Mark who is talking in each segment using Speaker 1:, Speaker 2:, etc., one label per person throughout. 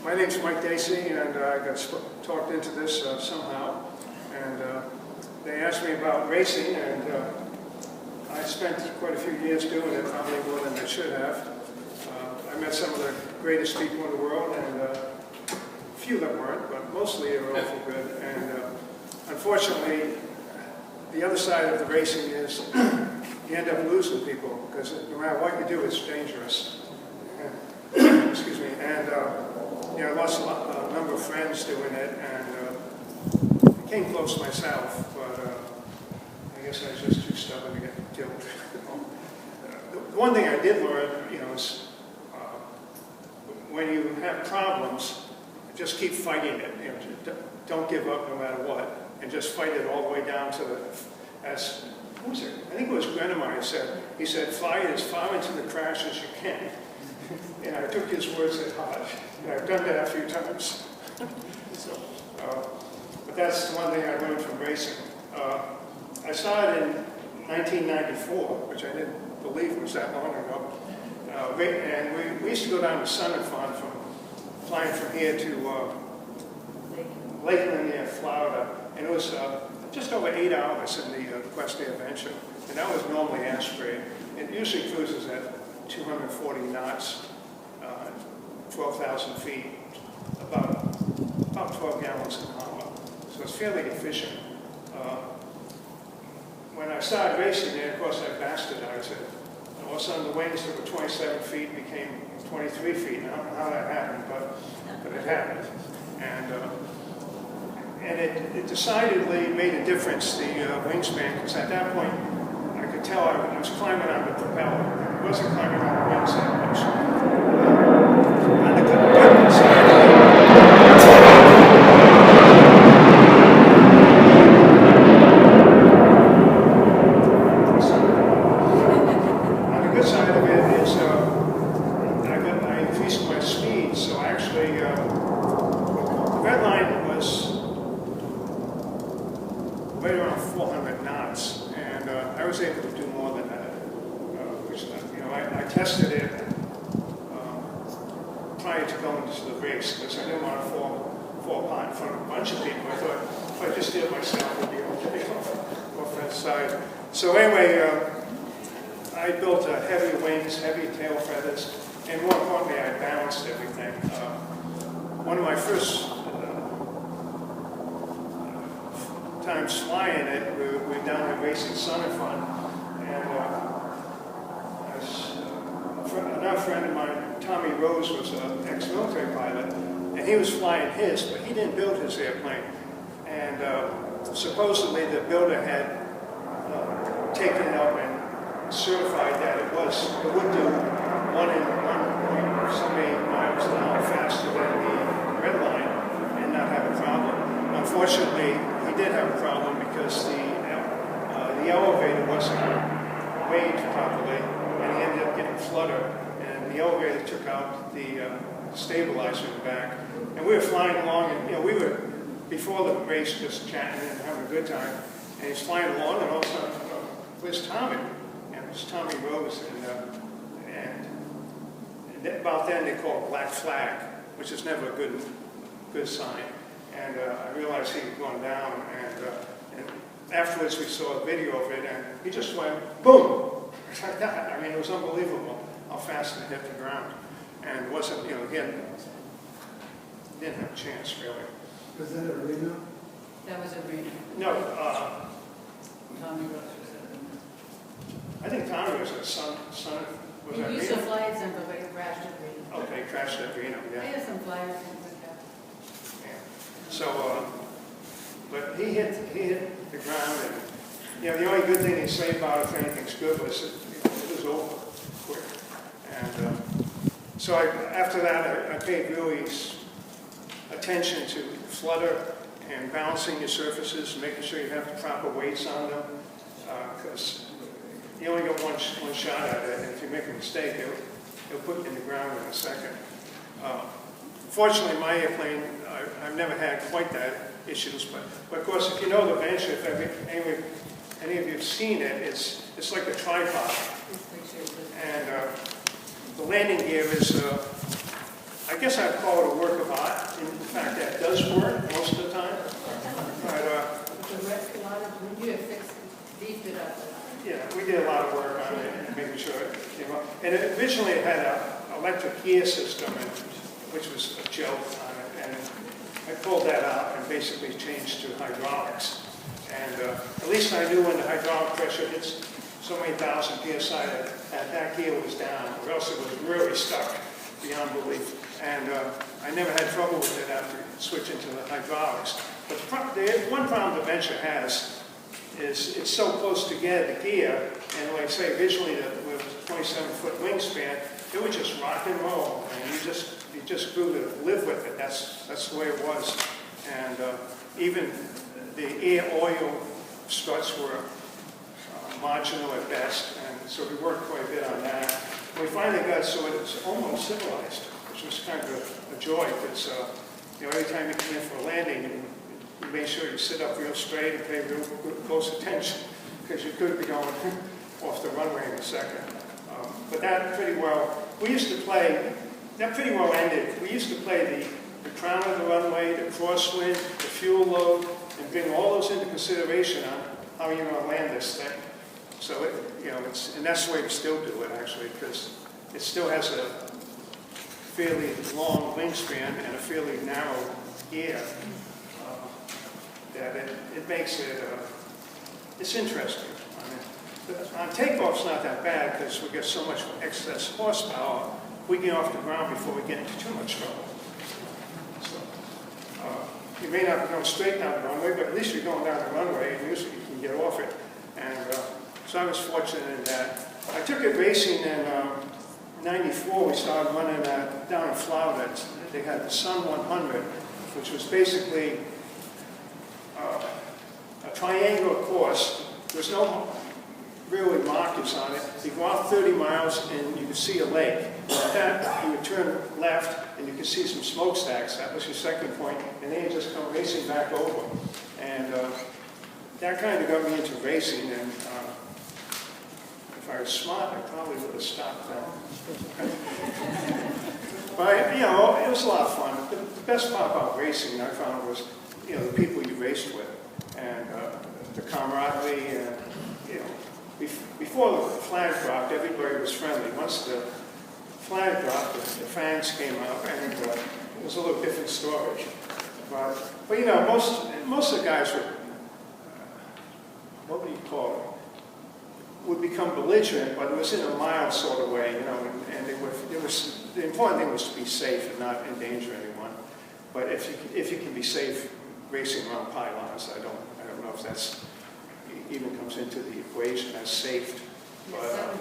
Speaker 1: My name's Mike Dacey, and I got talked into this somehow. And they asked me about racing, and I spent quite a few years doing it, probably more than I should have. I met some of the greatest people in the world, and a few that weren't, but mostly they were awful good. And unfortunately, the other side of the racing is you end up losing people, because no matter what you do, it's dangerous. And, excuse me. And I lost a number of friends doing it, and I came close myself, but I guess I was just too stubborn to get killed. The one thing I did learn, is when you have problems, just keep fighting it. Don't give up no matter what, and just fight it all the way down to who was it? I think it was Reno who said. He said, "Fly as far into the crash as you can." And I took his words at heart. And I've done that a few times. But that's the one thing I learned from racing. I started in 1994, which I didn't believe was that long ago. And we used to go down to Sun and Fun flying from here to Lakeland, Florida. And it was just over 8 hours in the Questair Venture. And that was normally aspirated. It usually cruises at 240 knots, 12,000 feet, about 12 gallons an hour. So it's fairly efficient. When I started racing there, of course, I bastardized it. All of a sudden, the wings that were 27 feet became 23 feet. I don't know how that happened, but it happened. And it decidedly made a difference, the wingspan, because at that point, I could tell I was climbing on the propeller. I wasn't climbing on the wings that much. On the good side, on the good side of it is I increased my speed, so actually the red line was right around 400 knots, and I was able to do more than that. I tested it prior to going to the race because I didn't want to fall apart in front of a bunch of people. I thought if I just did it myself, it would be okay off that side. So anyway, I built heavy wings, heavy tail feathers, and more importantly, I balanced everything. One of my first times flying it, we were down at Racing Sun and Fun, and another friend of mine, Tommy Rose, was an ex-military pilot, and he was flying his, but he didn't build his airplane. And supposedly the builder had taken it up and certified that it would do 1 so many miles an hour faster than the red line and not have a problem. Unfortunately, he did have a problem because the elevator wasn't weighed properly, and he ended up getting fluttered, and the elevator took out the stabilizer in the back. And we were flying along, and we were, before the race, just chatting and having a good time, and he's flying along, and all of a sudden, where's Tommy? And it was Tommy Rose, and about then they called it black flag, which is never a good sign. And I realized he was going down, and afterwards we saw a video of it, and he just went, boom! Like that. I mean, it was unbelievable how fast it hit the ground. And it wasn't, he didn't have a chance, really.
Speaker 2: Was that a Reno?
Speaker 3: That was a Reno.
Speaker 1: No,
Speaker 3: Tommy Rose was at Reno.
Speaker 1: I think Tommy was at Sun was
Speaker 3: He
Speaker 1: that
Speaker 3: used to
Speaker 1: Reno?
Speaker 3: fly at Central, but he crashed at Reno.
Speaker 1: Okay, crashed at Reno,
Speaker 3: I
Speaker 1: yeah.
Speaker 3: have some flyers and things like that.
Speaker 1: Yeah. So, but he hit the ground, and the only good thing he said about it, if anything's good, was it was over quick. And so after that, I paid really attention to flutter and balancing your surfaces, making sure you have the proper weights on them, because you only get one shot at it, and if you make a mistake, they'll put you in the ground in a second. Fortunately, my airplane, I've never had quite that issues, but of course, if you know the Venture, if any of you have seen it, it's like a tripod. And the landing gear is I guess I'd call it a work of art. In fact, that does work most of the time. But,
Speaker 3: The rest, a lot of, you have fixed, beefed it up.
Speaker 1: yeah, we did a lot of work on it and making sure it came up. And originally it had an electric gear system, which was a joke on it. And I pulled that out and basically changed to hydraulics. And at least I knew when the hydraulic pressure hits so many thousand PSI that gear was down, or else it was really stuck beyond belief. And I never had trouble with it after switching to the hydraulics. But the one problem the Venture has is it's so close together, the gear, and like I say, originally with a 27-foot wingspan, it would just rock and roll, and you just grew to live with it. That's the way it was. And even the air oil struts were marginal at best, and so we worked quite a bit on that. We finally got so it's almost civilized, which was kind of a joy, because every time you come in for a landing, you make sure you sit up real straight and pay real close attention, because you could be going off the runway in a second. But that pretty well, we used to play, that pretty well ended. We used to play the crown of the runway, the crosswind, the fuel load, and bring all those into consideration on how you're going to land this thing. So, and that's the way we still do it, actually, because it still has a fairly long wingspan and a fairly narrow gear. That it makes it, it's interesting. I mean, on takeoff's not that bad because we get so much excess horsepower, we get off the ground before we get into too much trouble. So, you may not go straight down the runway, but at least you're going down the runway and usually you can get off it. And so I was fortunate in that. I took it racing in '94. We started running down in Florida. They had the Sun 100, which was basically a triangular course. There's no really markers on it. You go out 30 miles and you can see a lake. At that, you would turn left and you can see some smokestacks. That was your second point. And then you just come racing back over. And that kind of got me into racing. And if I was smart, I probably would have stopped that. But, it was a lot of fun. The best part about racing, I found, was, the people you raced with. And the camaraderie, and, before the flag dropped, everybody was friendly. Once the flag dropped, the fans came up, and it was a little different story. But most of the guys would, what would you call it, would become belligerent, but it was in a mild sort of way, and the important thing was to be safe and not endanger anyone. But if you can be safe racing around pylons, I don't know if that's even comes into the equation as safe. But,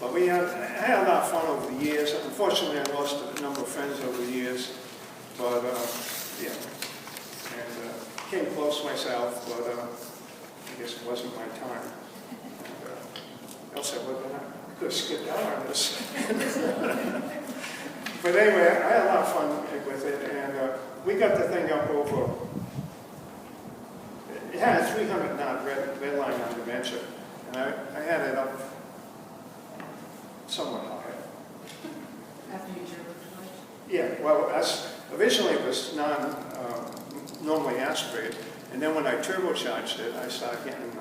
Speaker 1: but I had a lot of fun over the years. Unfortunately, I lost a number of friends over the years. But, and came close myself, but I guess it wasn't my time. And, else I could have skipped out on this. But anyway, I had a lot of fun with it, and we got the thing up over. It had a 300 knot red line on the Venture, and I had it up somewhat high.
Speaker 3: After you turbocharged?
Speaker 1: Yeah, well, originally it was normally aspirated, and then when I turbocharged it, I started getting, it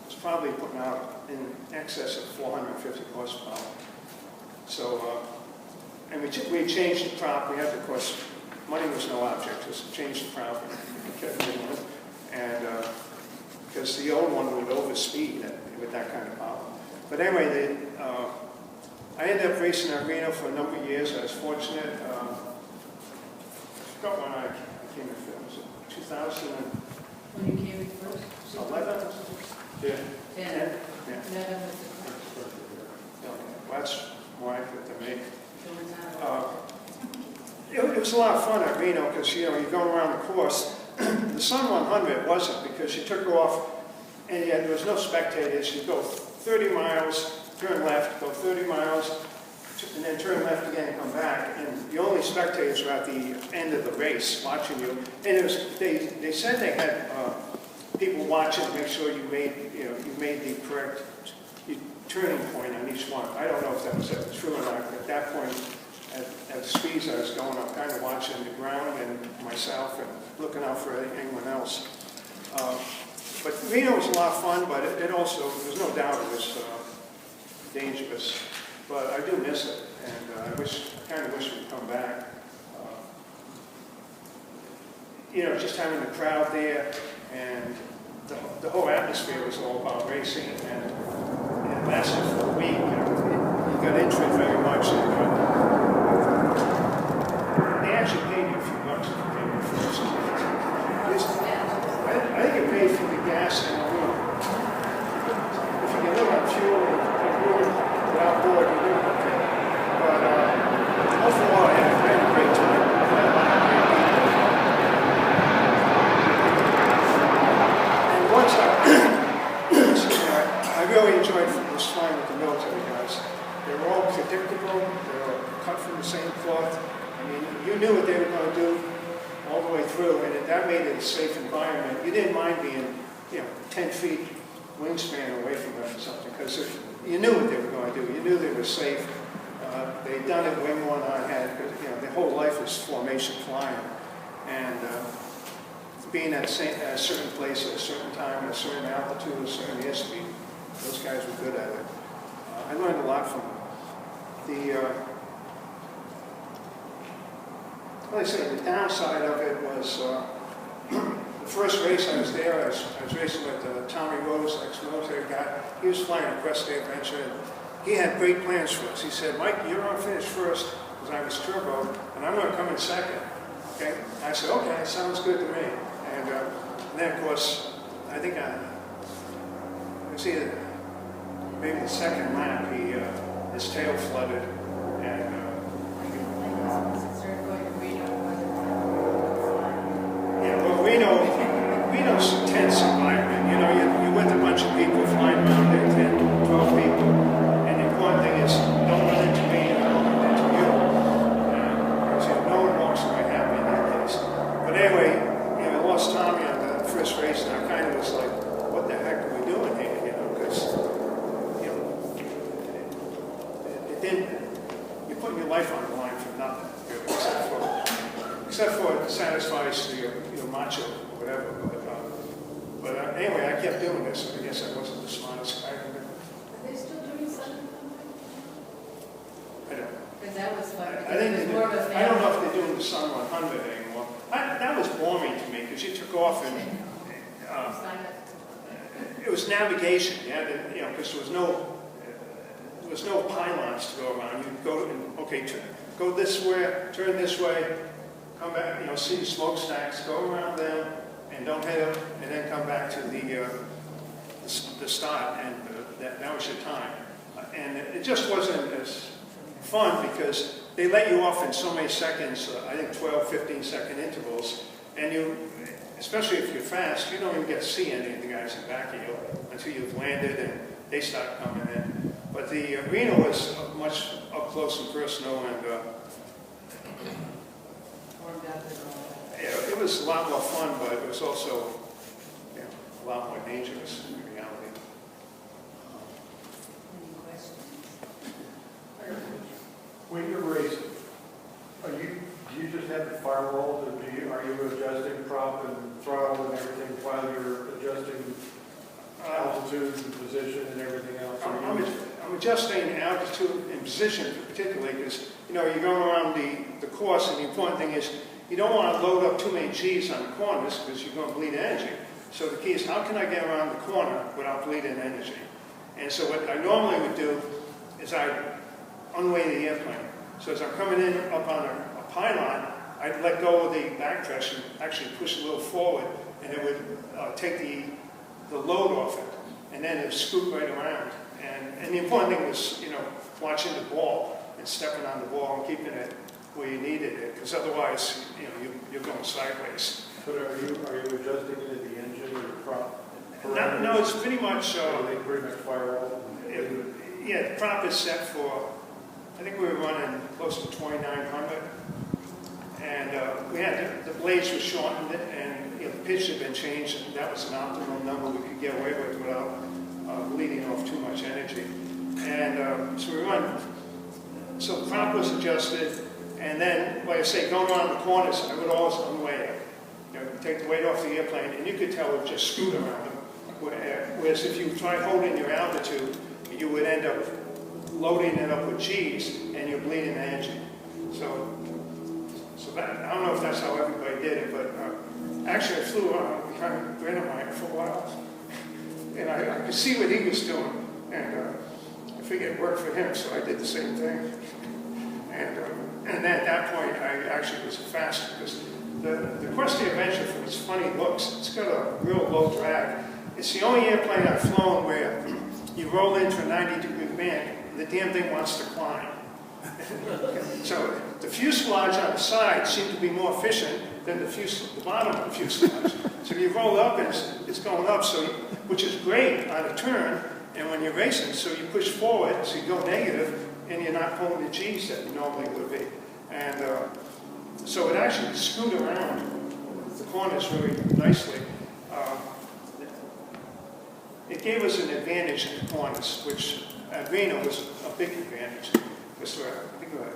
Speaker 1: was probably putting out in excess of 450 horsepower. So, and we changed the prop. We had, of course, money was no object, just change the prop and kept it in. And because the old one would overspeed with that kind of power. But anyway, I ended up racing at Reno for a number of years. I was fortunate. I forgot when I came in. Was it 2000?
Speaker 3: When you came in first?
Speaker 1: 11? Yeah.
Speaker 3: 10.
Speaker 1: Yeah.
Speaker 3: 11 was the first.
Speaker 1: Well, that's more accurate than me.
Speaker 3: It was
Speaker 1: It was a lot of fun at Reno because, you're going around the course. The Sun 100 wasn't, because you took off and there was no spectators. You go 30 miles, turn left, go 30 miles, and then turn left again and come back. And the only spectators were at the end of the race watching you. And it was, they said they had people watching to make sure you made the correct, you turning point on each one. I don't know if that was true or not, but at that point, at the speeds I was going, I'm kind of watching the ground and myself and looking out for anyone else. But Reno was a lot of fun, but it also, there's no doubt it was dangerous. But I do miss it, and I kind of wish it would come back. You know, just having the crowd there, and the whole atmosphere was all about racing, and it lasted for a week. You got into it very much. And, they actually paid you a few bucks if you came in first. I think it paid for the gas and the room. If you can live on fuel and room without board, you do okay. But overall, I had a great time. I had a lot of great people. And once I really enjoyed this flying with the military guys. They were all predictable. They were cut from the same cloth. I mean, you knew what they were going to do all the way through, and that made it a safe environment. You didn't mind being, 10 feet wingspan away from them or something, because you knew what they were going to do. You knew they were safe. They'd done it way more than I had, because their whole life was formation flying, and being at a certain place at a certain time, at a certain altitude, a certain airspeed. Those guys were good at it. I learned a lot from them. Like I say, the downside of it was the first race I was there, I was racing with Tommy Rose, ex-military guy. He was flying a Questair Venture, and he had great plans for us. He said, Mike, you're going to finish first, because I was turbo, and I'm going to come in second. Okay? I said, okay, sounds good to me. And then, of course, I think it was either maybe the second lap, his tail flooded, and Reno's a tense environment. You're with a bunch of people flying around there, 10, 12 people, and the important thing is don't run into me and I don't run into you. Because no one walks away happy in that case. But anyway, I lost Tommy on the first race, and I kind of was like, what the heck are we doing here? Because it didn't. You're putting your life on the line for nothing, except for it satisfies your macho or whatever. But anyway, I kept doing this. I guess I wasn't the smartest guy.
Speaker 3: Are they still doing something?
Speaker 1: I don't know.
Speaker 3: Because that was fun.
Speaker 1: I think I don't know if they're doing the Sun 100 anymore. That was boring to me because you took off and it was navigation. Because there was no pylons to go around. You'd go and go this way, turn this way. Come back, see the smokestacks, go around them, and don't hit them, and then come back to the start, and that was your time. And it just wasn't as fun because they let you off in so many seconds, I think 12, 15-second intervals, and especially if you're fast, you don't even get to see any of the guys in back of you until you've landed and they start coming in. But the Reno was much up close and personal, and it was a lot more fun, but it was also a lot more dangerous in reality.
Speaker 3: Any questions?
Speaker 2: When you're racing, do you just have the firewalls, or are you adjusting prop and throttle and everything while you're adjusting altitude and position and everything else?
Speaker 1: I'm adjusting altitude and position particularly because you're going around the course, and the important thing is you don't want to load up too many G's on the corners because you're going to bleed energy. So the key is how can I get around the corner without bleeding energy? And so what I normally would do is I'd unweight the airplane. So as I'm coming in up on a pylon, I'd let go of the back pressure and actually push a little forward, and it would take the load off it, and then it would scoot right around. And the important thing was, watching the ball and stepping on the ball and keeping it where you needed it, because otherwise, you're going sideways.
Speaker 2: But are you adjusting it at the engine or the prop?
Speaker 1: No, it's pretty much.
Speaker 2: They pretty much firewall.
Speaker 1: Yeah, the prop is set for. I think we were running close to 2,900, and we had the blades were shortened, and the pitch had been changed, and that was an optimal number we could get away with without bleeding off too much energy. And so we run, so the prop was adjusted, and then, like I say, going around the corners, I would always unweight it. Take the weight off the airplane, and you could tell it just scoot around them. Whereas if you try holding your altitude, you would end up loading it up with G's, and you're bleeding the engine. So that, I don't know if that's how everybody did it, but actually I flew around behind Reno Air for a while, and I could see what he was doing, and I figured it worked for him, so I did the same thing. And at that point, I actually was faster, because the Questair Venture, for its funny looks, it's got a real low drag. It's the only airplane I've flown where you roll into a 90-degree bank, and the damn thing wants to climb. So the fuselage on the side seemed to be more efficient than the bottom of the fuselage. So you roll up and it's going up, which is great on a turn, and when you're racing, so you push forward, so you go negative, and you're not pulling the G's that you normally would be. And so it actually screwed around the corners really nicely. It gave us an advantage in the corners, which at Reno was a big advantage. Because I think there were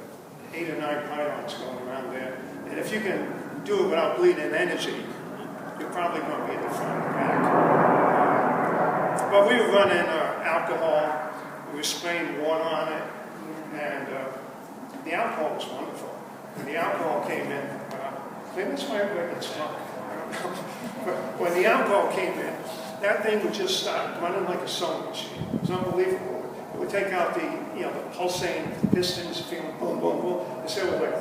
Speaker 1: 8 or 9 pylons going around there. And if you can do it without bleeding energy, you're probably going to be in the front and back. But we were running alcohol, we were spraying water on it, and the alcohol was wonderful. When the alcohol came in, maybe that's why everybody gets drunk. I don't know. But when the alcohol came in, that thing would just start running like a sewing machine. It was unbelievable. It would take out the pulsating pistons, feeling boom, boom, boom. Instead, it was like,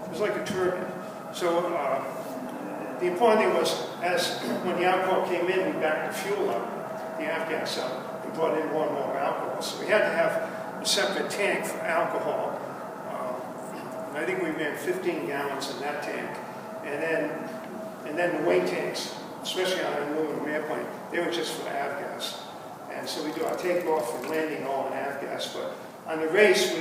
Speaker 1: it was like a turbine. So the important thing was, when the alcohol came in, we backed the fuel up, the avgas up, and brought in more and more alcohol. So we had to have a separate tank for alcohol. I think we ran 15 gallons in that tank. And then the weight tanks, especially on an aluminum airplane, they were just for avgas. And so we do our takeoff and landing all in avgas. But on the race,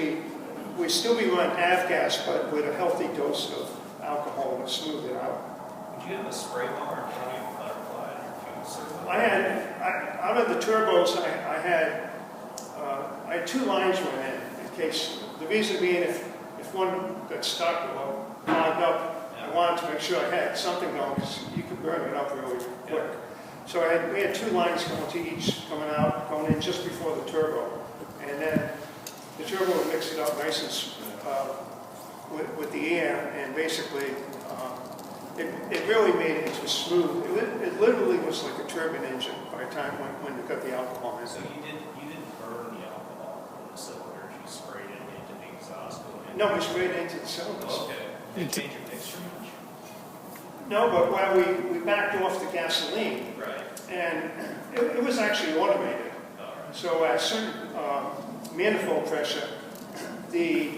Speaker 1: we still be running avgas, but with a healthy dose of alcohol to smooth it out.
Speaker 4: Did you have a spray bar or can you butterfly or fuel?
Speaker 1: I had, out of the turbos, I had 2 lines went in case, the reason being if one got stuck or clogged up, I wanted to make sure I had something going, because you could burn it up really quick. So we had 2 lines going to each, going in just before the turbo. And then the turbo would mix it up nice and with the air, and basically it really made it into smooth. It literally was like a turbine engine by the time when you got the alcohol in.
Speaker 4: So you didn't burn the alcohol from the cylinders, you sprayed it into the exhaust?
Speaker 1: No, we sprayed it into the cylinders.
Speaker 4: Okay. Did it change your mixture much?
Speaker 1: No, but while we backed off the gasoline,
Speaker 4: Right.
Speaker 1: and it was actually automated.
Speaker 4: All right.
Speaker 1: So at certain manifold pressure, the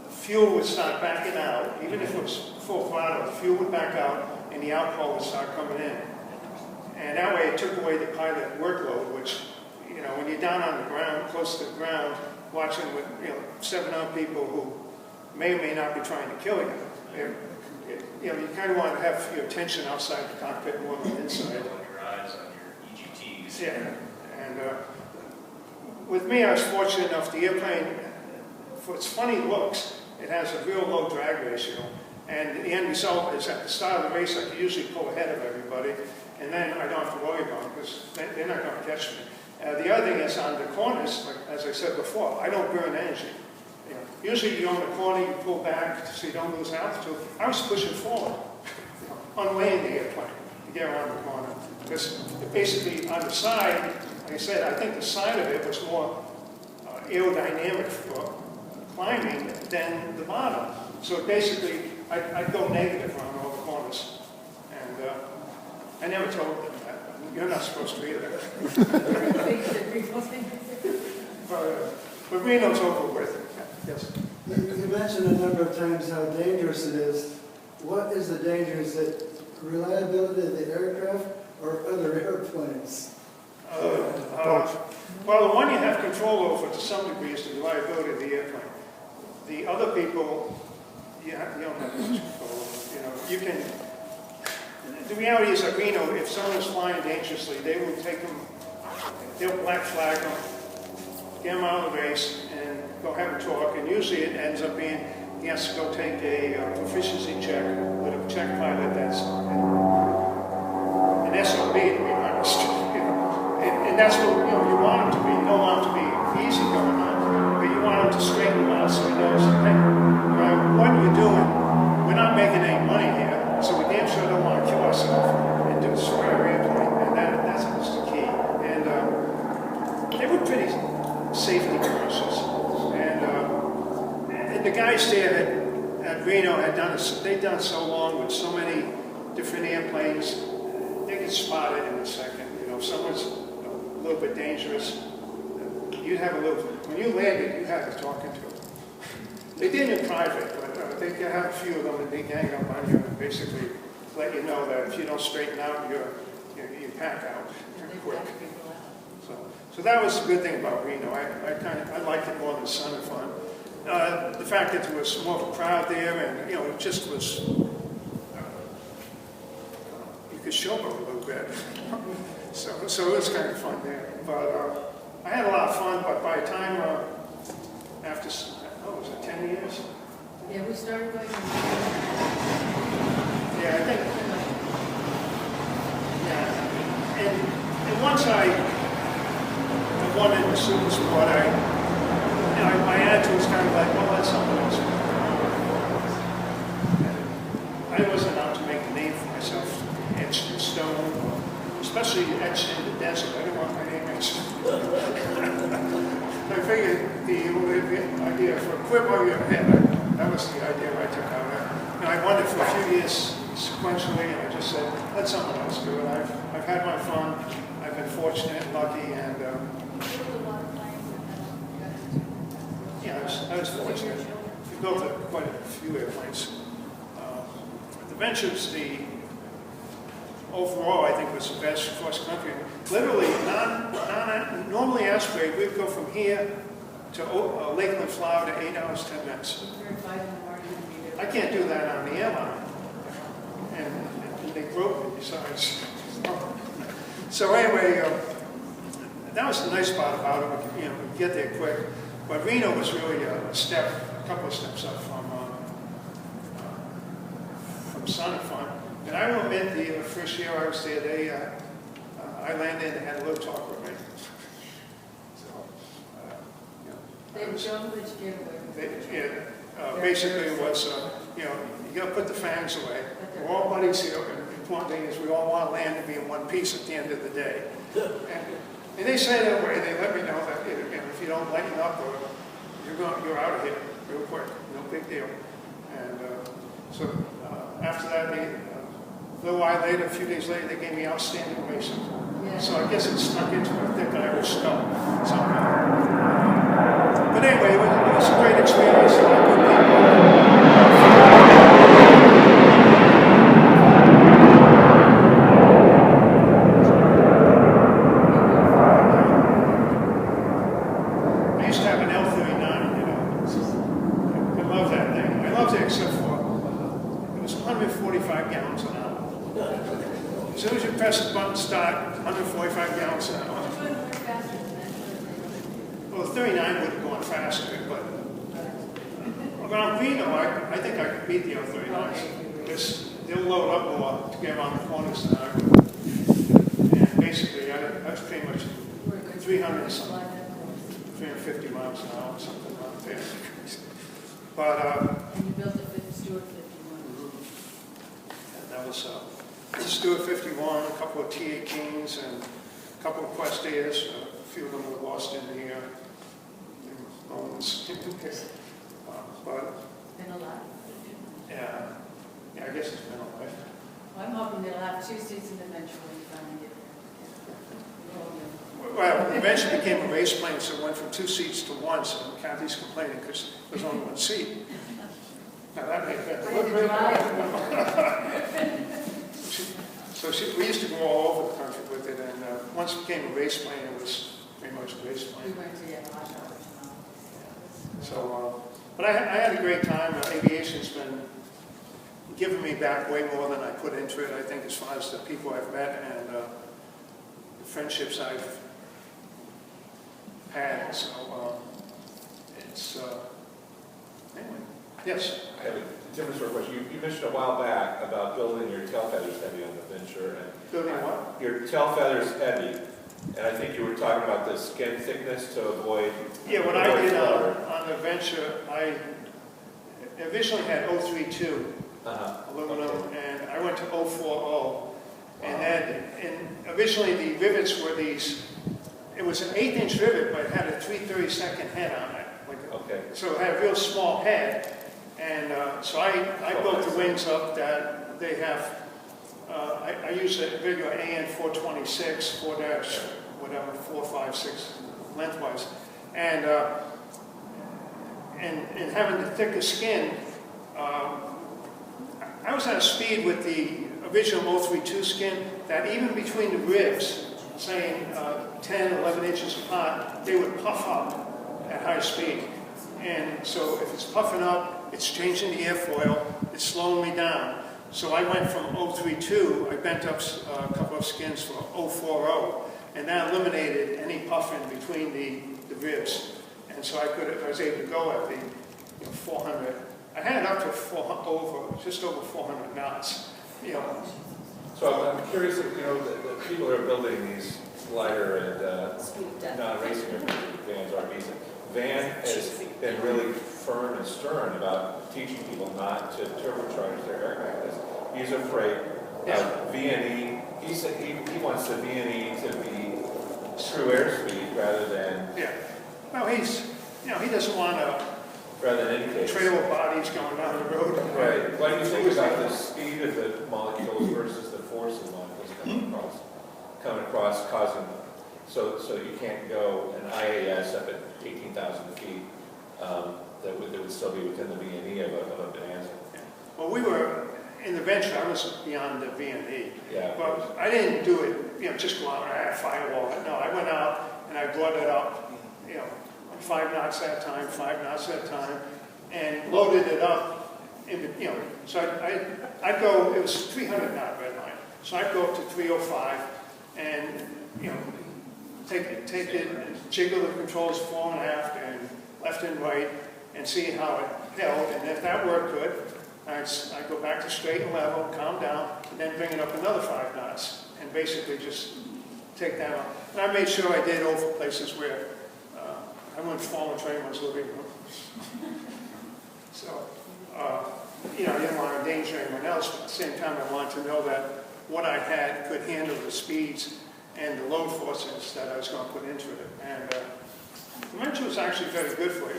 Speaker 1: fuel would start backing out. Even if it was full throttle, the fuel would back out and the alcohol would start coming in. And that way it took away the pilot workload, which, when you're down on the ground, close to the ground, watching with 7 other people who may or may not be trying to kill you, you kind of want to have your attention outside the cockpit more than inside.
Speaker 4: On your eyes, on your EGTs.
Speaker 1: Yeah, and with me, I was fortunate enough, the airplane, for its funny looks, it has a real low drag ratio. And the end result is at the start of the race, I can usually pull ahead of everybody, and then I don't have to worry about them, because they're not going to catch me. The other thing is on the corners, like, as I said before, I don't burn energy. Usually you go in the corner, you pull back so you don't lose altitude. I was pushing forward, unweighing the airplane to get around the corner. Because basically on the side, like I said, I think the side of it was more aerodynamic for climbing than the bottom. So basically, I'd go negative around all the corners. And I never told them that. You're not supposed to either. But Reno's over with. Yes.
Speaker 5: You mentioned a number of times how dangerous it is. What is the danger? Is it reliability of the aircraft or other airplanes?
Speaker 1: Well, the one you have control over to some degree is the reliability of the airplane. The other people, you don't have much control over. You can. The reality is, like Reno, if someone is flying dangerously, they will take them. They'll black flag them. get him out of the race, and go have a talk. And usually it ends up being he has to go take a proficiency check with a check pilot that's an SOB, to be honest. And that's what you want him to be. You don't want him to be easy going on, but you want him to straighten him out so he knows, hey, what you're doing, we're not making any money here, so we damn sure don't want to kill ourselves and destroy our airplane, and that's the key. And they were pretty safety conscious, and the guys there at Reno they'd done so long with so many different airplanes, they get spotted in a second. If someone's a little bit dangerous, you'd have when you landed, you had to talk to them. They did in private, but they could have a few of them and they gang up on you and basically let you know that if you don't straighten out, you pack out quick. So that was the good thing about Reno. I liked it more than Sun and Fun. The fact that there was more of a crowd there, and it just was you could show them a little bit. So it was kind of fun there. But I had a lot of fun. But by the time after was it 10 years?
Speaker 3: Yeah, we started going.
Speaker 1: Yeah, I think. Yeah, and once I won in the super sport, my attitude was kind of like, well, that's something else. I wasn't out to make a name for myself, etched in stone, especially etched in the desert. I didn't want my name etched. I figured the idea for a quip over your head, that was the idea I took out of it. I won it for a few years sequentially, and I just said, let someone else do it. I've had my fun. I've been fortunate and lucky, and I was fortunate. We built quite a few airplanes. The Venture's overall, I think, was the best cross country. Literally, normally aspirate, we'd go from here to Lakeland, Florida, 8 hours, 10 minutes. I can't do that on the airline. And they broke me besides. So anyway, that was the nice part about it. We get there quick. But Reno was really a couple of steps up from Sun and Fun. And I will admit, the first year I was there, I landed and had a little talk with me. So,
Speaker 3: They jumped which giveaway.
Speaker 1: Basically it was, you got to put the fangs away. We're all buddies here, and the important thing is we all want to land to be in one piece at the end of the day. And they say that way, they let me know that if you don't lighten up, you're out of here real quick, no big deal. And so after that, a little while later, a few days later, they gave me outstanding racing.
Speaker 3: Yeah.
Speaker 1: So I guess it stuck into my thick Irish skull somehow. But anyway, it was a great experience. A lot of good people. I used to have an L-39, I love that thing. I loved it except for it was 145 gallons an hour. As soon as you press the button start, 145 gallons an hour. Well, the 39 would have gone faster, but around Reno, I think I could beat the L-39s. Because they'll load up more to get around the corners than I would. And basically, that's pretty much 300 and something. 350 miles an hour, something like that. But
Speaker 3: And you built the Stewart 51.
Speaker 1: and that was Stewart 51, a couple of T-18s, and a couple of Questairs. A few of them were lost in the moments. But
Speaker 3: Been a lot.
Speaker 1: yeah, I guess it's been a life.
Speaker 3: Well, I'm hoping they'll have 2 seats in the Venture when you finally get there.
Speaker 1: Well, the Venture became a race plane, so it went from 2 seats to 1, so Kathy's complaining because there's only 1 seat. Now that made that look really we used to go all over the country with it, and once it became a race plane, it was pretty much a race
Speaker 3: We
Speaker 1: plane.
Speaker 3: went to hot dogs.
Speaker 1: So, but I had a great time. Aviation's been giving me back way more than I put into it, I think, as far as the people I've met and the friendships I've pad, so it's, anyway, yes.
Speaker 6: I have a different sort of question. You mentioned a while back about building your tail feathers heavy on the Venture, and
Speaker 1: Building what?
Speaker 6: your tail feathers heavy, and I think you were talking about the skin thickness to avoid.
Speaker 1: Yeah, what I did
Speaker 6: water.
Speaker 1: on the Venture, I originally had 032 aluminum, and I went to 040, and then, and originally the rivets were these, it was an 1/8" rivet, but it had a 3/32 head on it.
Speaker 6: Okay.
Speaker 1: So it had a real small head, and so I built the wings up that they have. I use a regular AN 426, 4-whatever, 456 lengthwise, and having the thicker skin. I was at a speed with the original 032 skin that even between the ribs, saying 10, 11 inches apart, they would puff up at high speed. And so if it's puffing up, it's changing the airfoil, it's slowing me down. So I went from 032, I bent up a couple of skins for 040, and that eliminated any puffing between the ribs. And so I was able to go at the 400. I had it up to just over 400 knots.
Speaker 6: So I'm curious if, the people who are building these lighter and non-racing vans, RVs, Van has been really firm and stern about teaching people not to turbocharge their aircraft. He's afraid of VNE. He said he wants the VNE to be true airspeed rather than.
Speaker 1: Yeah. Well, he doesn't want to.
Speaker 6: Rather than indicate.
Speaker 1: Trail of bodies going down the road.
Speaker 6: Right. What do you think about the speed of the molecules versus the force of the molecules coming across, causing so you can't go an IAS up at 18,000 feet that would still be within the VNE of a Bonanza.
Speaker 1: Yeah. Well, we were in the Venture. I was beyond the VNE.
Speaker 6: Yeah.
Speaker 1: But I didn't do it. Just go out and I had a firewall. No, I went out and I brought it up. 5 knots at a time, 5 knots at a time, and loaded it up. So I'd go. It was 300 knot red line. So I'd go up to 305, and take it, and jiggle the controls fore and aft, and left and right, and see how it held. And if that worked good, I'd go back to straight and level, calm down, and then bring it up another 5 knots, and basically just take that on. And I made sure I did over places where I wouldn't fall into anyone's living room. So, I didn't want to endanger anyone else, but at the same time, I wanted to know that what I had could handle the speeds and the load forces that I was going to put into it. And the Venture was actually very good for it.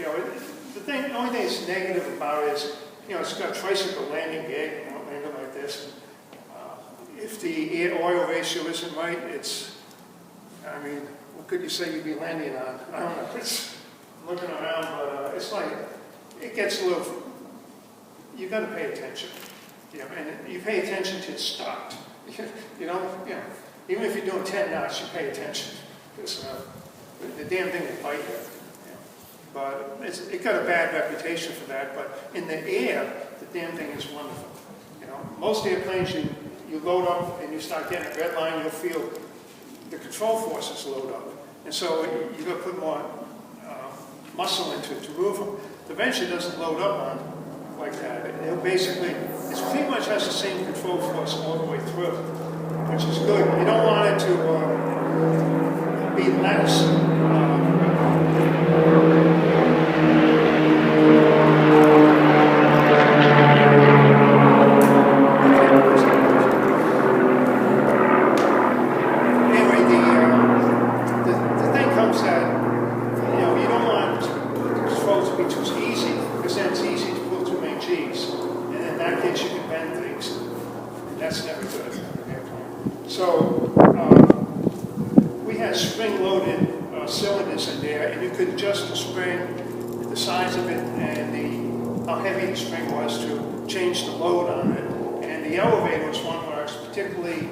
Speaker 1: The only thing that's negative about it is, it's got a tricycle landing gear, landing like this. If the air-oil ratio isn't right, what could you say you'd be landing on? I don't know. It's looking around, but it's like, it gets a little, you've got to pay attention. And you pay attention to it stopped. Even if you're doing 10 knots, you pay attention. Because the damn thing will bite you. But it got a bad reputation for that. But in the air, the damn thing is wonderful. Most airplanes, you load up and you start getting a red line, you'll feel the control forces load up. And so you've got to put more muscle into it to move them. The Venture doesn't load up on like that. It pretty much has the same control force all the way through, which is good. You don't want it to be less. We had spring-loaded cylinders in there, and you could adjust the spring, the size of it, and how heavy the spring was to change the load on it. And the elevator was one where I was particularly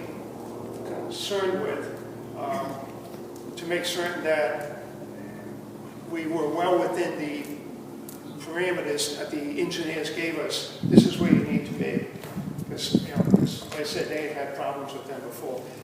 Speaker 1: concerned with, to make certain that we were well within the parameters that the engineers gave us. This is where you need to be. Because, like I said, they had problems with them before.